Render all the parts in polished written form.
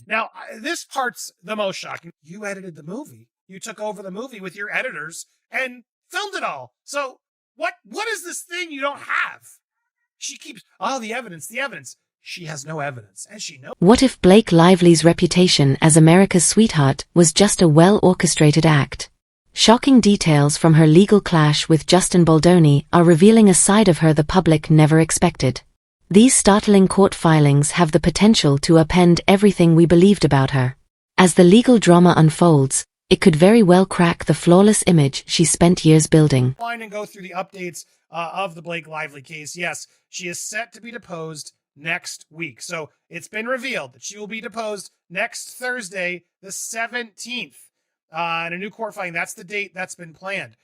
Now, this part's the most shocking. You edited the movie. You took over the movie with your editors and filmed it all. So what is this thing you don't have? She keeps, the evidence. She has no evidence, and she knows. What if Blake Lively's reputation as America's sweetheart was just a well-orchestrated act? Shocking details from her legal clash with Justin Baldoni are revealing a side of her the public never expected. These startling court filings have the potential to upend everything we believed about her. As the legal drama unfolds, it could very well crack the flawless image she spent years building. And go through the updates of the Blake Lively case. Yes, she is set to be deposed next week. So it's been revealed that she will be deposed next Thursday, the 17th. In a new court filing. That's the date that's been planned.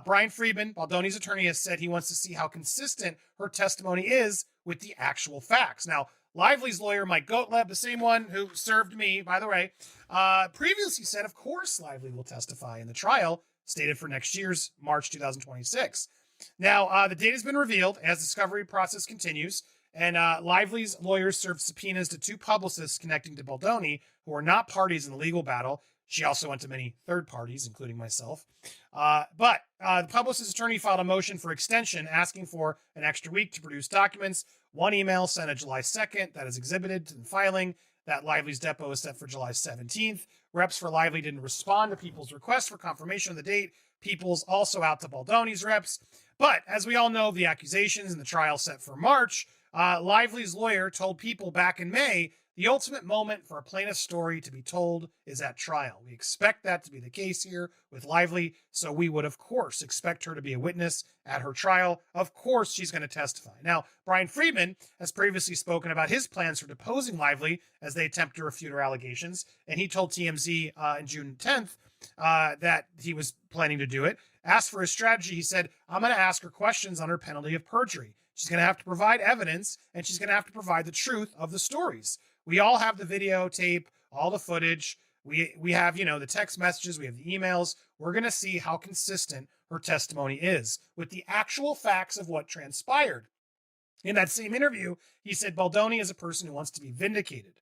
Brian Friedman, Baldoni's attorney, has said he wants to see how consistent her testimony is with the actual facts. Now, Lively's lawyer, Mike Gottlieb, the same one who served me, by the way, previously said, of course, Lively will testify in the trial, stated for next year's March 2026. Now, the date has been revealed as the discovery process continues, and Lively's lawyers served subpoenas to 2 publicists connecting to Baldoni who are not parties in the legal battle. She also went to many third parties, including myself. But the publicist's attorney filed a motion for extension asking for an extra week to produce documents. One email sent on July 2nd that is exhibited to the filing that Lively's depo is set for July 17th. Reps for Lively didn't respond to Peoples' request for confirmation of the date. Peoples also out to Baldoni's reps. But as we all know, the accusations and the trial set for March, Lively's lawyer told People back in May, the ultimate moment for a plaintiff's story to be told is at trial. We expect that to be the case here with Lively, so we would, of course, expect her to be a witness at her trial. Of course, she's going to testify. Now, Brian Friedman has previously spoken about his plans for deposing Lively as they attempt to refute her allegations, and he told TMZ on June 10th that he was planning to do it. Asked for his strategy, he said, I'm going to ask her questions under penalty of perjury. She's going to have to provide evidence, and she's going to have to provide the truth of the stories. We all have the videotape, all the footage. We have, the text messages. We have the emails. We're going to see how consistent her testimony is with the actual facts of what transpired. In that same interview, he said Baldoni is a person who wants to be vindicated.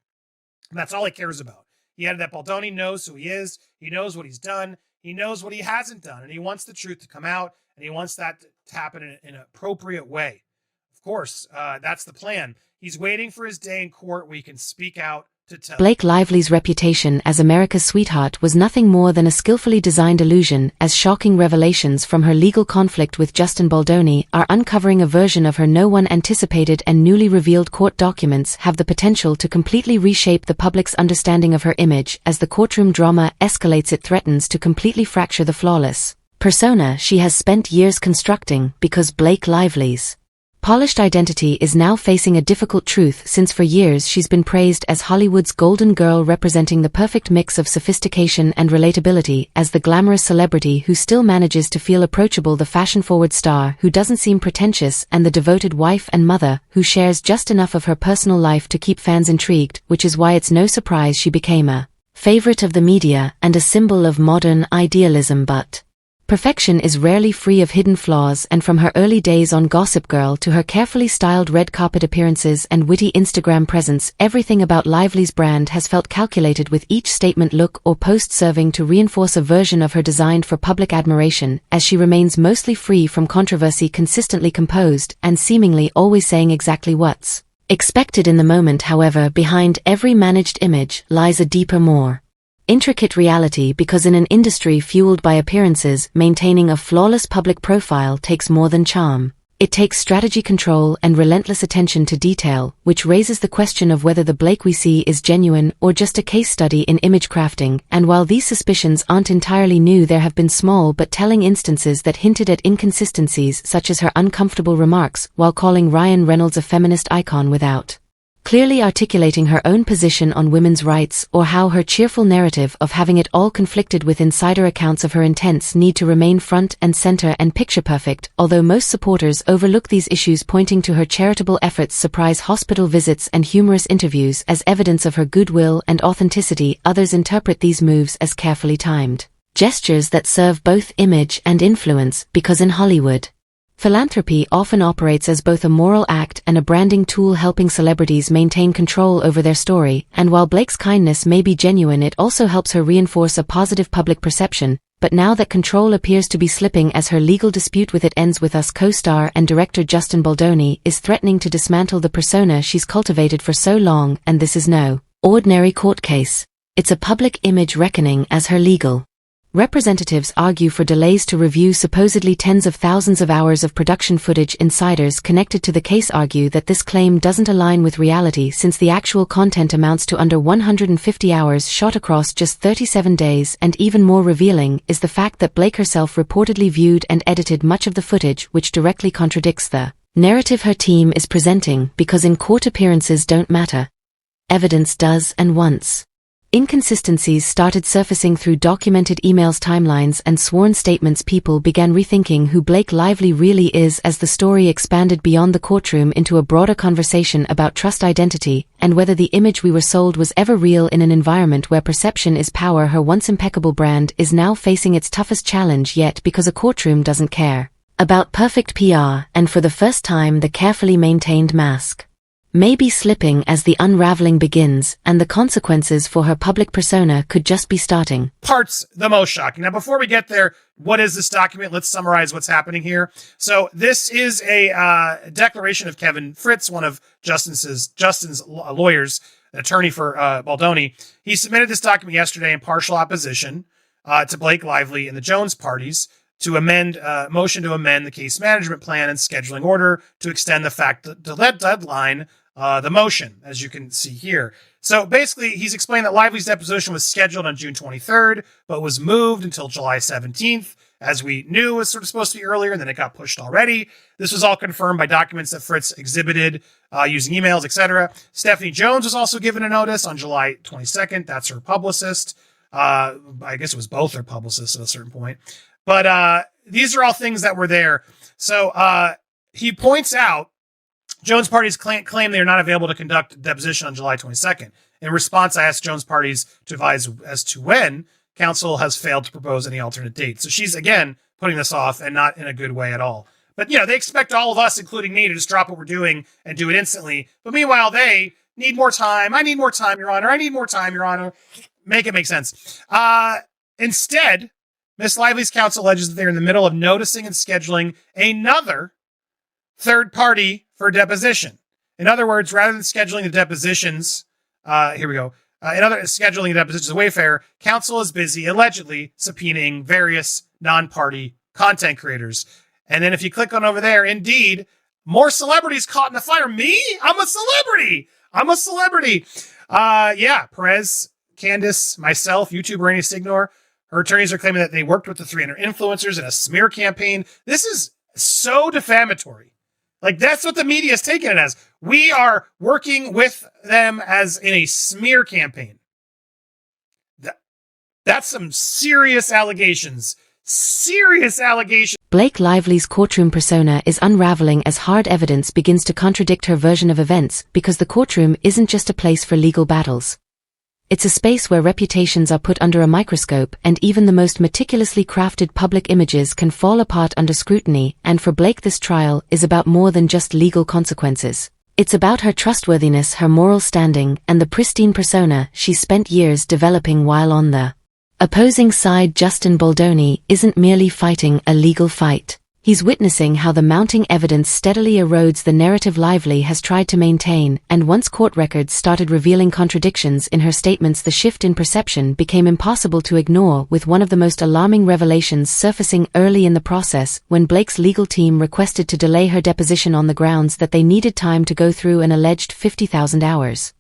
And that's all he cares about. He added that Baldoni knows who he is. He knows what he's done. He knows what he hasn't done. And he wants the truth to come out. And he wants that to happen in an appropriate way. Of course, that's the plan. He's waiting for his day in court where he can speak out to tell. Blake Lively's reputation as America's sweetheart was nothing more than a skillfully designed illusion, as shocking revelations from her legal conflict with Justin Baldoni are uncovering a version of her no one anticipated, and newly revealed court documents have the potential to completely reshape the public's understanding of her image. As the courtroom drama escalates, it threatens to completely fracture the flawless persona she has spent years constructing, because Blake Lively's polished identity is now facing a difficult truth, since for years she's been praised as Hollywood's golden girl, representing the perfect mix of sophistication and relatability, as the glamorous celebrity who still manages to feel approachable, the fashion-forward star who doesn't seem pretentious, and the devoted wife and mother who shares just enough of her personal life to keep fans intrigued, which is why it's no surprise she became a favorite of the media and a symbol of modern idealism. But perfection is rarely free of hidden flaws, and from her early days on Gossip Girl to her carefully styled red carpet appearances and witty Instagram presence, everything about Lively's brand has felt calculated, with each statement, look, or post serving to reinforce a version of her designed for public admiration. As she remains mostly free from controversy, consistently composed, and seemingly always saying exactly what's expected in the moment. However, behind every managed image lies a deeper, more intricate reality, because in an industry fueled by appearances, maintaining a flawless public profile takes more than charm. It takes strategy, control, and relentless attention to detail, which raises the question of whether the Blake we see is genuine or just a case study in image crafting. And while these suspicions aren't entirely new, there have been small but telling instances that hinted at inconsistencies, such as her uncomfortable remarks while calling Ryan Reynolds a feminist icon without clearly articulating her own position on women's rights, or how her cheerful narrative of having it all conflicted with insider accounts of her intense need to remain front and center and picture perfect. Although most supporters overlook these issues, pointing to her charitable efforts, surprise hospital visits, and humorous interviews as evidence of her goodwill and authenticity, others interpret these moves as carefully timed gestures that serve both image and influence, because in Hollywood, Philanthropy often operates as both a moral act and a branding tool, helping celebrities maintain control over their story, and while Blake's kindness may be genuine, it also helps her reinforce a positive public perception. But now that control appears to be slipping as her legal dispute with It Ends With Us co-star and director Justin Baldoni is threatening to dismantle the persona she's cultivated for so long, and this is no ordinary court case. It's a public image reckoning, as her legal representatives argue for delays to review supposedly tens of thousands of hours of production footage. Insiders connected to the case argue that this claim doesn't align with reality, since the actual content amounts to under 150 hours shot across just 37 days, and even more revealing is the fact that Blake herself reportedly viewed and edited much of the footage, which directly contradicts the narrative her team is presenting, because in court appearances don't matter. Evidence does, and once inconsistencies started surfacing through documented emails, timelines, and sworn statements, people began rethinking who Blake Lively really is as the story expanded beyond the courtroom into a broader conversation about trust, identity, and whether the image we were sold was ever real. In an environment where perception is power, her once impeccable brand is now facing its toughest challenge yet, because a courtroom doesn't care about perfect PR, and for the first time the carefully maintained mask may be slipping as the unraveling begins, and the consequences for her public persona could just be starting. Parts the most shocking. Now, before we get there, what is this document? Let's summarize what's happening here. So this is a declaration of Kevin Fritz, one of Justin's lawyers, an attorney for Baldoni. He submitted this document yesterday in partial opposition to Blake Lively and the Jones parties to motion to amend the case management plan and scheduling order to extend the deadline, the motion, as you can see here. So basically, he's explained that Lively's deposition was scheduled on June 23rd, but was moved until July 17th, as we knew was sort of supposed to be earlier, and then it got pushed already. This was all confirmed by documents that Fritz exhibited using emails, etc. Stephanie Jones was also given a notice on July 22nd. That's her publicist. I guess it was both her publicists at a certain point. But these are all things that were there. So he points out Jones parties claim they are not available to conduct a deposition on July 22nd. In response, I asked Jones parties to advise as to when. Counsel has failed to propose any alternate date. So she's, again, putting this off, and not in a good way at all. But, they expect all of us, including me, to just drop what we're doing and do it instantly. But meanwhile, they need more time. I need more time, Your Honor. I need more time, Your Honor. Make it make sense. Instead, Miss Lively's counsel alleges that they're in the middle of noticing and scheduling another third party for deposition. In other words, rather than scheduling the depositions, scheduling the depositions of Wayfair, counsel is busy allegedly subpoenaing various non-party content creators. And then if you click on over there, indeed, more celebrities caught in the fire. Me? I'm a celebrity. Perez, Candace, myself, YouTuber Rainy Signor. Her attorneys are claiming that they worked with the 300 influencers in a smear campaign. This is so defamatory. Like, that's what the media is taking it as. We are working with them as in a smear campaign. That's some serious allegations. Blake Lively's courtroom persona is unraveling as hard evidence begins to contradict her version of events, because the courtroom isn't just a place for legal battles. It's a space where reputations are put under a microscope, and even the most meticulously crafted public images can fall apart under scrutiny, and for Blake this trial is about more than just legal consequences. It's about her trustworthiness, her moral standing, and the pristine persona she spent years developing while on the opposing side. Justin Baldoni isn't merely fighting a legal fight. He's witnessing how the mounting evidence steadily erodes the narrative Lively has tried to maintain, and once court records started revealing contradictions in her statements, the shift in perception became impossible to ignore, with one of the most alarming revelations surfacing early in the process, when Blake's legal team requested to delay her deposition on the grounds that they needed time to go through an alleged 50,000 hours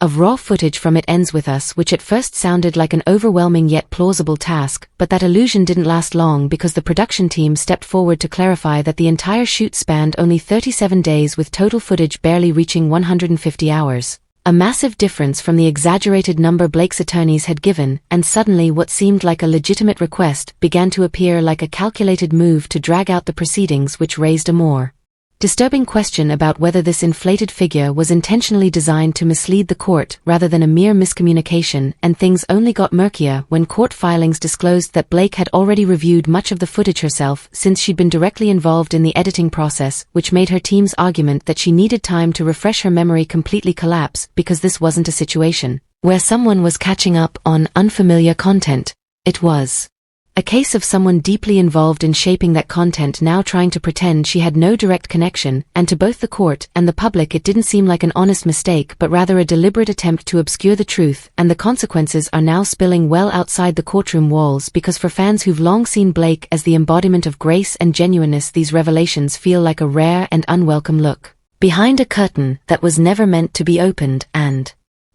of raw footage from It Ends With Us, which at first sounded like an overwhelming yet plausible task, but that illusion didn't last long, because the production team stepped forward to clarify that the entire shoot spanned only 37 days, with total footage barely reaching 150 hours. A massive difference from the exaggerated number Blake's attorneys had given, and suddenly what seemed like a legitimate request began to appear like a calculated move to drag out the proceedings, which raised a more Disturbing question about whether this inflated figure was intentionally designed to mislead the court rather than a mere miscommunication, and things only got murkier when court filings disclosed that Blake had already reviewed much of the footage herself since she'd been directly involved in the editing process, which made her team's argument that she needed time to refresh her memory completely collapse, because this wasn't a situation where someone was catching up on unfamiliar content. It was a case of someone deeply involved in shaping that content now trying to pretend she had no direct connection, and to both the court and the public it didn't seem like an honest mistake but rather a deliberate attempt to obscure the truth, and the consequences are now spilling well outside the courtroom walls, because for fans who've long seen Blake as the embodiment of grace and genuineness, these revelations feel like a rare and unwelcome look behind a curtain that was never meant to be opened, and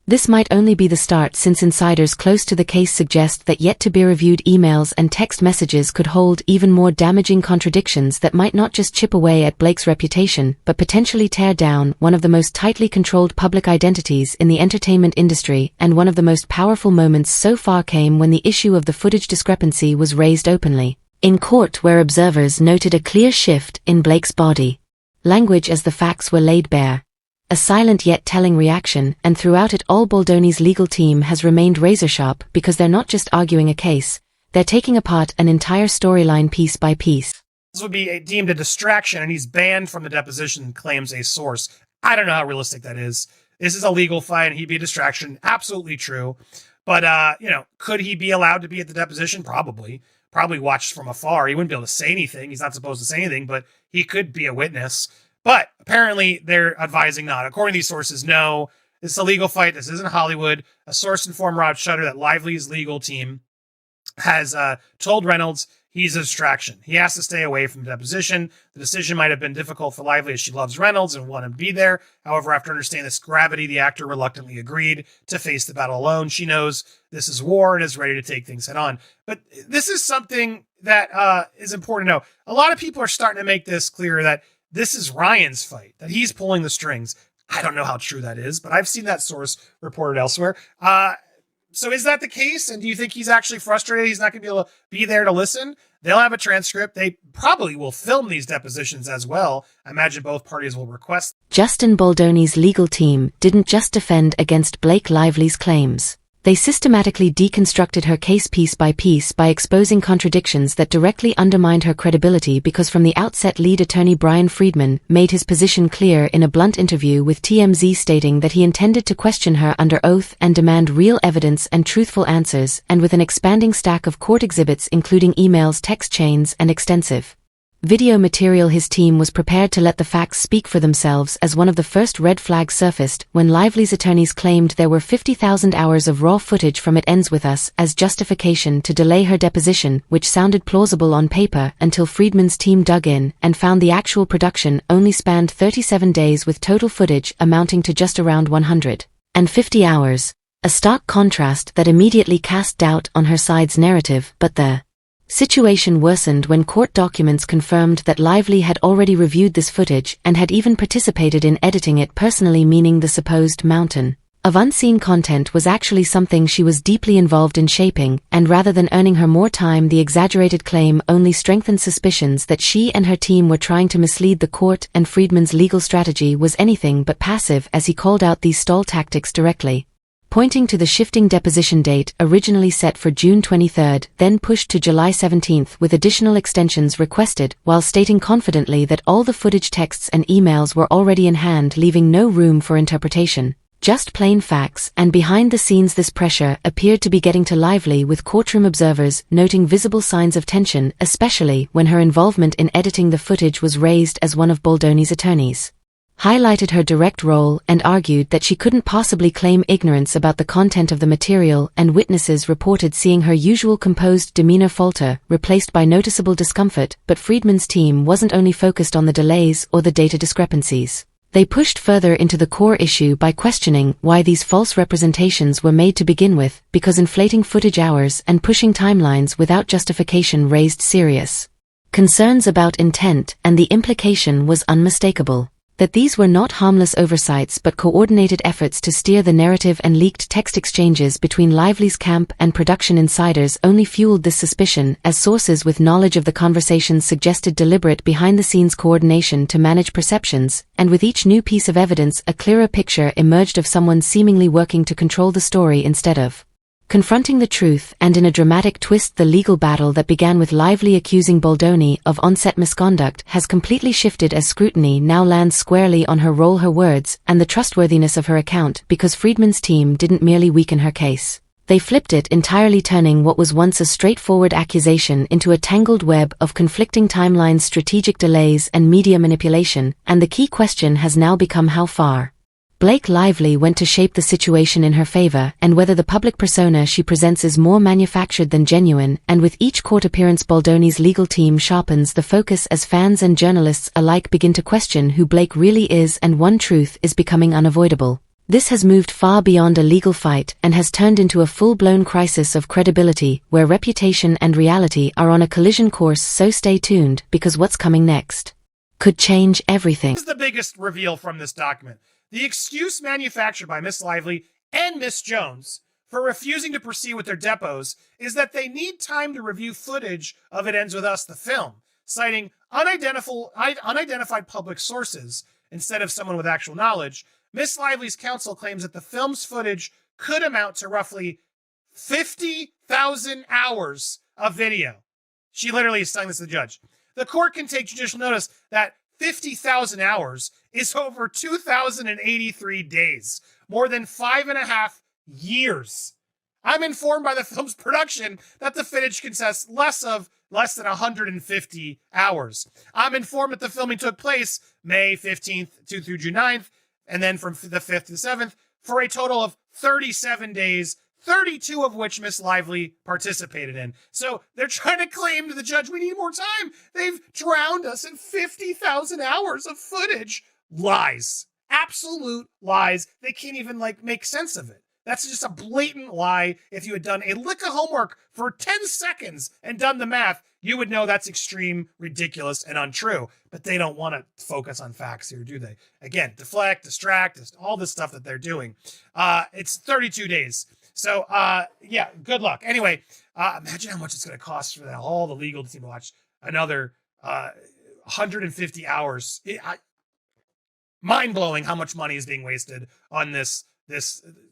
this might only be the start, since insiders close to the case suggest that yet-to-be-reviewed emails and text messages could hold even more damaging contradictions that might not just chip away at Blake's reputation but potentially tear down one of the most tightly controlled public identities in the entertainment industry. And one of the most powerful moments so far came when the issue of the footage discrepancy was raised openly in court, where observers noted a clear shift in Blake's body language as the facts were laid bare. A silent yet telling reaction, and throughout it all Baldoni's legal team has remained razor-sharp, because they're not just arguing a case, they're taking apart an entire storyline piece by piece. This would be deemed a distraction, and he's banned from the deposition, claims a source. I don't know how realistic that is. This is a legal fight, and he'd be a distraction. Absolutely true. But, could he be allowed to be at the deposition? Probably. Probably watched from afar. He wouldn't be able to say anything. He's not supposed to say anything, but he could be a witness. But apparently they're advising not. According to these sources, no, this is a legal fight. This isn't Hollywood. A source informed Rob Shutter that Lively's legal team has told Reynolds he's a distraction. He has to stay away from the deposition. The decision might have been difficult for Lively, as she loves Reynolds and wanted to be there. However, after understanding this gravity, the actor reluctantly agreed to face the battle alone. She knows this is war and is ready to take things head on. But this is something that is important to know. A lot of people are starting to make this clear that this is Ryan's fight, that he's pulling the strings. I don't know how true that is, but I've seen that source reported elsewhere. So is that the case? And do you think he's actually frustrated? He's not going to be able to be there to listen? They'll have a transcript. They probably will film these depositions as well. I imagine both parties will request. Justin Baldoni's legal team didn't just defend against Blake Lively's claims. They systematically deconstructed her case piece by piece by exposing contradictions that directly undermined her credibility, because from the outset lead attorney Brian Friedman made his position clear in a blunt interview with TMZ, stating that he intended to question her under oath and demand real evidence and truthful answers, and with an expanding stack of court exhibits including emails, text chains, and extensive video material, his team was prepared to let the facts speak for themselves, as one of the first red flags surfaced when Lively's attorneys claimed there were 50,000 hours of raw footage from It Ends With Us as justification to delay her deposition, which sounded plausible on paper until Friedman's team dug in and found the actual production only spanned 37 days, with total footage amounting to just around 150 hours. A stark contrast that immediately cast doubt on her side's narrative, but the situation worsened when court documents confirmed that Lively had already reviewed this footage and had even participated in editing it personally, meaning the supposed mountain of unseen content was actually something she was deeply involved in shaping, and rather than earning her more time, the exaggerated claim only strengthened suspicions that she and her team were trying to mislead the court, and Friedman's legal strategy was anything but passive, as he called out these stall tactics directly, pointing to the shifting deposition date originally set for June 23, then pushed to July 17, with additional extensions requested, while stating confidently that all the footage, texts, and emails were already in hand, leaving no room for interpretation. Just plain facts. And behind the scenes this pressure appeared to be getting to Lively, with courtroom observers noting visible signs of tension, especially when her involvement in editing the footage was raised as one of Baldoni's attorneys highlighted her direct role and argued that she couldn't possibly claim ignorance about the content of the material, and witnesses reported seeing her usual composed demeanor falter, replaced by noticeable discomfort. But Friedman's team wasn't only focused on the delays or the data discrepancies. They pushed further into the core issue by questioning why these false representations were made to begin with, because inflating footage hours and pushing timelines without justification raised serious concerns about intent, and the implication was unmistakable. That these were not harmless oversights but coordinated efforts to steer the narrative, and leaked text exchanges between Lively's camp and production insiders only fueled this suspicion, as sources with knowledge of the conversations suggested deliberate behind-the-scenes coordination to manage perceptions, and with each new piece of evidence a clearer picture emerged of someone seemingly working to control the story instead of confronting the truth. And in a dramatic twist, the legal battle that began with Lively accusing Baldoni of on-set misconduct has completely shifted as scrutiny now lands squarely on her role, her words, and the trustworthiness of her account, because Friedman's team didn't merely weaken her case. They flipped it entirely, turning what was once a straightforward accusation into a tangled web of conflicting timelines, strategic delays, and media manipulation, and the key question has now become how far Blake Lively went to shape the situation in her favor, and whether the public persona she presents is more manufactured than genuine. And with each court appearance, Baldoni's legal team sharpens the focus as fans and journalists alike begin to question who Blake really is, and one truth is becoming unavoidable. This has moved far beyond a legal fight and has turned into a full-blown crisis of credibility, where reputation and reality are on a collision course. So stay tuned, because what's coming next could change everything. This is the biggest reveal from this document. The excuse manufactured by Miss Lively and Miss Jones for refusing to proceed with their depots is that they need time to review footage of It Ends With Us, the film, citing unidentified public sources instead of someone with actual knowledge. Miss Lively's counsel claims that the film's footage could amount to roughly 50,000 hours of video. She literally is telling this to the judge. The court can take judicial notice that 50,000 hours is over 2,083 days, more than 5.5 years. I'm informed by the film's production that the footage consists less than 150 hours. I'm informed that the filming took place May 15th through June 9th, and then from the 5th to the 7th, for a total of 37 days, 32 of which Miss Lively participated in. So they're trying to claim to the judge, we need more time. They've drowned us in 50,000 hours of footage. Lies. Absolute lies. They can't even make sense of it. That's just a blatant lie. If you had done a lick of homework for 10 seconds and done the math, you would know that's extreme, ridiculous, and untrue. But they don't want to focus on facts here, do they? Again, deflect, distract, all this stuff that they're doing. It's 32 days. So, yeah, good luck. Anyway, imagine how much it's going to cost for all the legal team to watch another 150 hours. Mind-blowing how much money is being wasted on this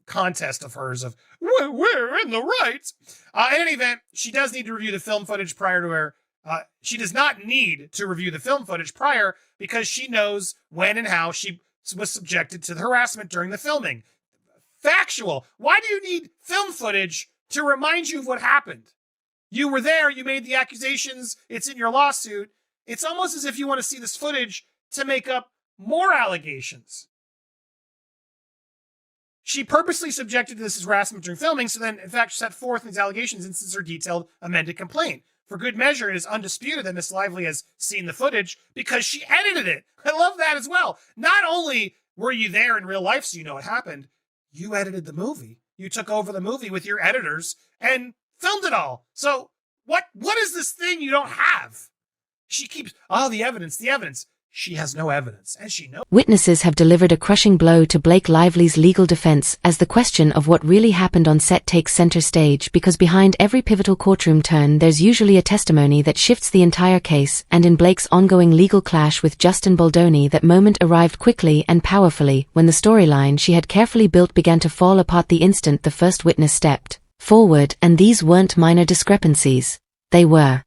contest of hers of, we're in the right. In any event, she does need to review the film footage prior to her. She does not need to review the film footage prior, because she knows when and how she was subjected to the harassment during the filming. Factual. Why do you need film footage to remind you of what happened? You were there, you made the accusations, it's in your lawsuit. It's almost as if you want to see this footage to make up more allegations. She purposely subjected to this harassment during filming, so then, in fact, set forth these allegations in her detailed amended complaint. For good measure, it is undisputed that Miss Lively has seen the footage because she edited it. I love that as well. Not only were you there in real life so you know what happened, you edited the movie. You took over the movie with your editors and filmed it all. So what is this thing you don't have? She keeps, the evidence. She has no evidence, and she knows. Witnesses have delivered a crushing blow to Blake Lively's legal defense as the question of what really happened on set takes center stage, because behind every pivotal courtroom turn there's usually a testimony that shifts the entire case, and in Blake's ongoing legal clash with Justin Baldoni, that moment arrived quickly and powerfully when the storyline she had carefully built began to fall apart the instant the first witness stepped forward. And these weren't minor discrepancies. They were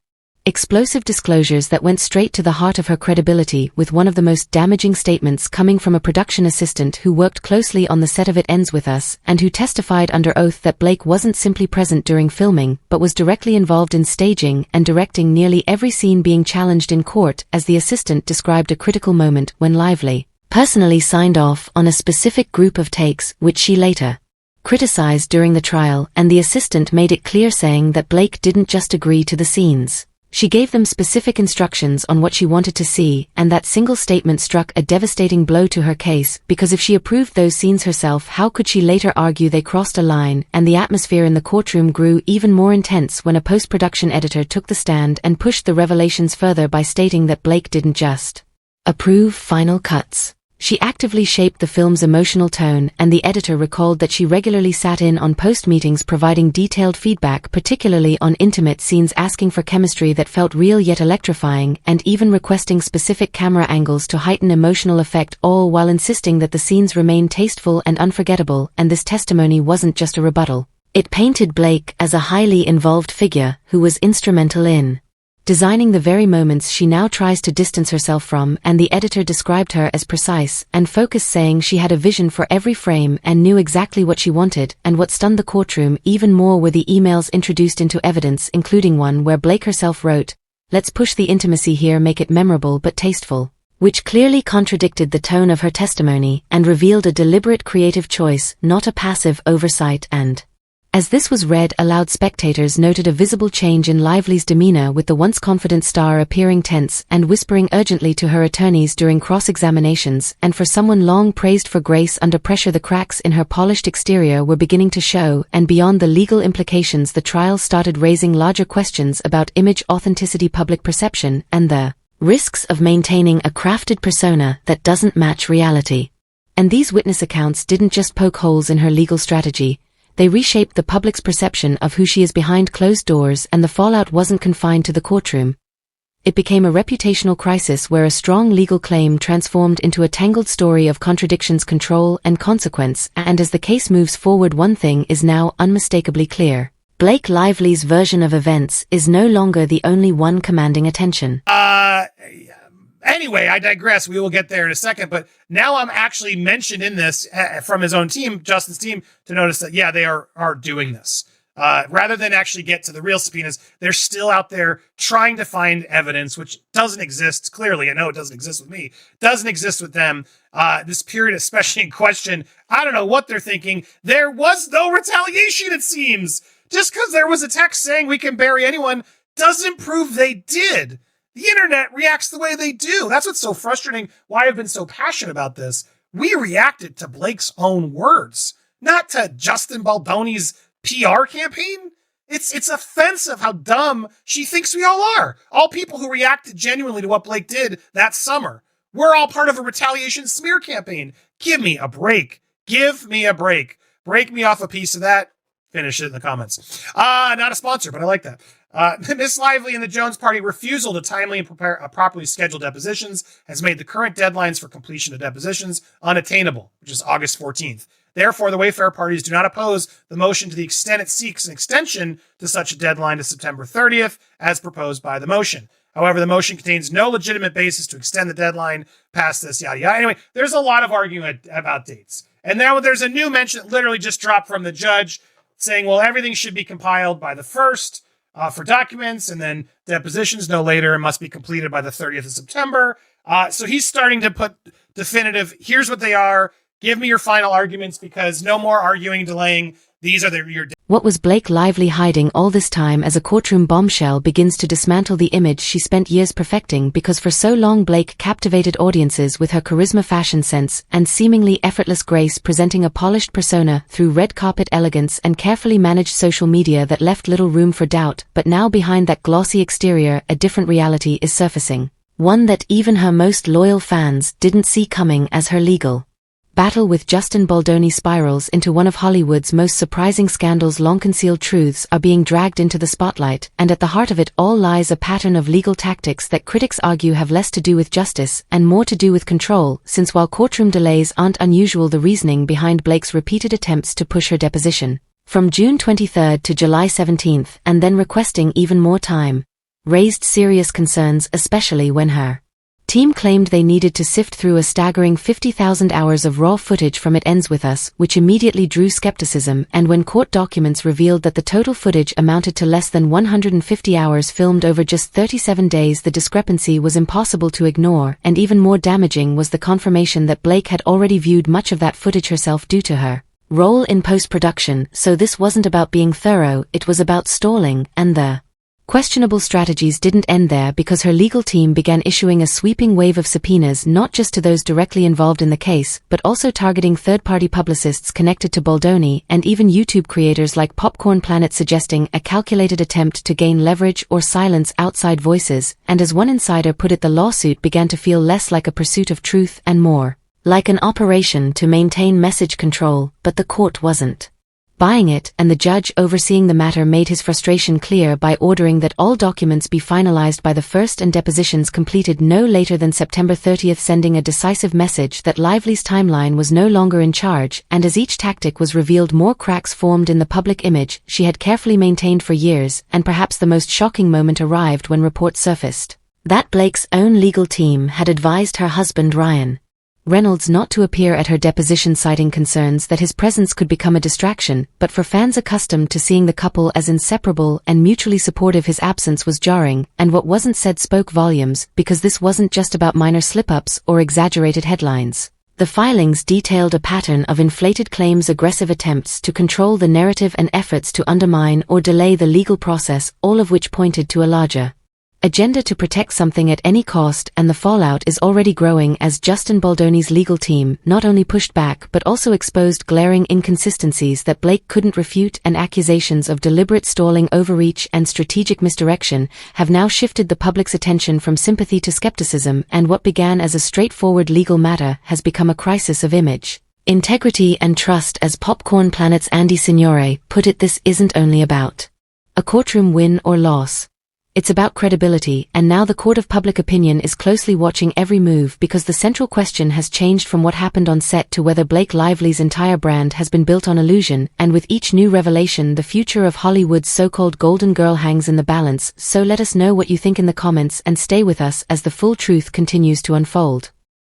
explosive disclosures that went straight to the heart of her credibility, with one of the most damaging statements coming from a production assistant who worked closely on the set of It Ends With Us, and who testified under oath that Blake wasn't simply present during filming, but was directly involved in staging and directing nearly every scene being challenged in court, as the assistant described a critical moment when Lively personally signed off on a specific group of takes, which she later criticized during the trial, and the assistant made it clear, saying that Blake didn't just agree to the scenes. She gave them specific instructions on what she wanted to see, and that single statement struck a devastating blow to her case, because if she approved those scenes herself, how could she later argue they crossed a line? And the atmosphere in the courtroom grew even more intense when a post-production editor took the stand and pushed the revelations further by stating that Blake didn't just approve final cuts. She actively shaped the film's emotional tone, and the editor recalled that she regularly sat in on post-meetings providing detailed feedback, particularly on intimate scenes, asking for chemistry that felt real yet electrifying, and even requesting specific camera angles to heighten emotional effect, all while insisting that the scenes remain tasteful and unforgettable. And this testimony wasn't just a rebuttal. It painted Blake as a highly involved figure who was instrumental in designing the very moments she now tries to distance herself from, and the editor described her as precise and focused, saying she had a vision for every frame and knew exactly what she wanted. And what stunned the courtroom even more were the emails introduced into evidence, including one where Blake herself wrote, "Let's push the intimacy here, make it memorable but tasteful," which clearly contradicted the tone of her testimony and revealed a deliberate creative choice, not a passive oversight. And as this was read aloud, spectators noted a visible change in Lively's demeanor, with the once confident star appearing tense and whispering urgently to her attorneys during cross-examinations. And for someone long praised for grace under pressure, the cracks in her polished exterior were beginning to show. And beyond the legal implications, the trial started raising larger questions about image authenticity, public perception, and the risks of maintaining a crafted persona that doesn't match reality. And these witness accounts didn't just poke holes in her legal strategy. They reshaped the public's perception of who she is behind closed doors, and the fallout wasn't confined to the courtroom. It became a reputational crisis where a strong legal claim transformed into a tangled story of contradictions, control, and consequence. And as the case moves forward, one thing is now unmistakably clear. Blake Lively's version of events is no longer the only one commanding attention. Anyway, I digress. We will get there in a second, but now I'm actually mentioned in this from his own team, Justin's team, to notice that, yeah, they are doing this. Rather than actually get to the real subpoenas, they're still out there trying to find evidence, which doesn't exist. Clearly, I know it doesn't exist with me. Doesn't exist with them. This period, especially in question, I don't know what they're thinking. There was no retaliation, it seems. Just because there was a text saying we can bury anyone doesn't prove they did. The internet reacts the way they do. That's what's so frustrating, why I've been so passionate about this. We reacted to Blake's own words, not to Justin Baldoni's PR campaign. It's offensive how dumb she thinks we all are. All people who reacted genuinely to what Blake did that summer. We're all part of a retaliation smear campaign. Give me a break. Give me a break. Break me off a piece of that. Finish it in the comments. Not a sponsor, but I like that. Miss Lively and the Jones Party refusal to timely and properly schedule depositions has made the current deadlines for completion of depositions unattainable, which is August 14th. Therefore, the Wayfarer parties do not oppose the motion to the extent it seeks an extension to such a deadline to September 30th, as proposed by the motion. However, the motion contains no legitimate basis to extend the deadline past this, yada, yada. Anyway, there's a lot of argument about dates. And now there's a new mention that literally just dropped from the judge saying, well, everything should be compiled by the 1st for documents, and then depositions no later and must be completed by the 30th of September. So he's starting to put definitive, here's what they are. Give me your final arguments, because no more arguing, delaying. These are your... What was Blake Lively hiding all this time as a courtroom bombshell begins to dismantle the image she spent years perfecting? Because for so long Blake captivated audiences with her charisma, fashion sense, and seemingly effortless grace, presenting a polished persona through red carpet elegance and carefully managed social media that left little room for doubt. But now behind that glossy exterior, a different reality is surfacing. One that even her most loyal fans didn't see coming, as her legal battle with Justin Baldoni spirals into one of Hollywood's most surprising scandals. Long-concealed truths are being dragged into the spotlight, and at the heart of it all lies a pattern of legal tactics that critics argue have less to do with justice and more to do with control. Since while courtroom delays aren't unusual, the reasoning behind Blake's repeated attempts to push her deposition from June 23 to July 17, and then requesting even more time, raised serious concerns, especially when her team claimed they needed to sift through a staggering 50,000 hours of raw footage from It Ends With Us, which immediately drew skepticism. And when court documents revealed that the total footage amounted to less than 150 hours filmed over just 37 days, the discrepancy was impossible to ignore. And even more damaging was the confirmation that Blake had already viewed much of that footage herself due to her role in post-production. So this wasn't about being thorough, it was about stalling. And the questionable strategies didn't end there, because her legal team began issuing a sweeping wave of subpoenas, not just to those directly involved in the case, but also targeting third-party publicists connected to Baldoni, and even YouTube creators like Popcorn Planet, suggesting a calculated attempt to gain leverage or silence outside voices. And as one insider put it, the lawsuit began to feel less like a pursuit of truth and more Like an operation to maintain message control, but the court wasn't buying it, and the judge overseeing the matter made his frustration clear by ordering that all documents be finalized by the first and depositions completed no later than September 30th, sending a decisive message that Lively's timeline was no longer in charge, and as each tactic was revealed, more cracks formed in the public image she had carefully maintained for years, and perhaps the most shocking moment arrived when reports surfaced that Blake's own legal team had advised her husband Ryan Reynolds not to appear at her deposition, citing concerns that his presence could become a distraction, but for fans accustomed to seeing the couple as inseparable and mutually supportive, his absence was jarring, and what wasn't said spoke volumes, because this wasn't just about minor slip-ups or exaggerated headlines. The filings detailed a pattern of inflated claims, aggressive attempts to control the narrative, and efforts to undermine or delay the legal process, all of which pointed to a larger agenda to protect something at any cost, and the fallout is already growing as Justin Baldoni's legal team not only pushed back but also exposed glaring inconsistencies that Blake couldn't refute, and accusations of deliberate stalling, overreach, and strategic misdirection have now shifted the public's attention from sympathy to skepticism, and what began as a straightforward legal matter has become a crisis of image, integrity, and trust. As Popcorn Planet's Andy Signore put it, this isn't only about a courtroom win or loss. It's about credibility, and now the court of public opinion is closely watching every move, because the central question has changed from what happened on set to whether Blake Lively's entire brand has been built on illusion, and with each new revelation the future of Hollywood's so-called golden girl hangs in the balance. So let us know what you think in the comments, and stay with us as the full truth continues to unfold.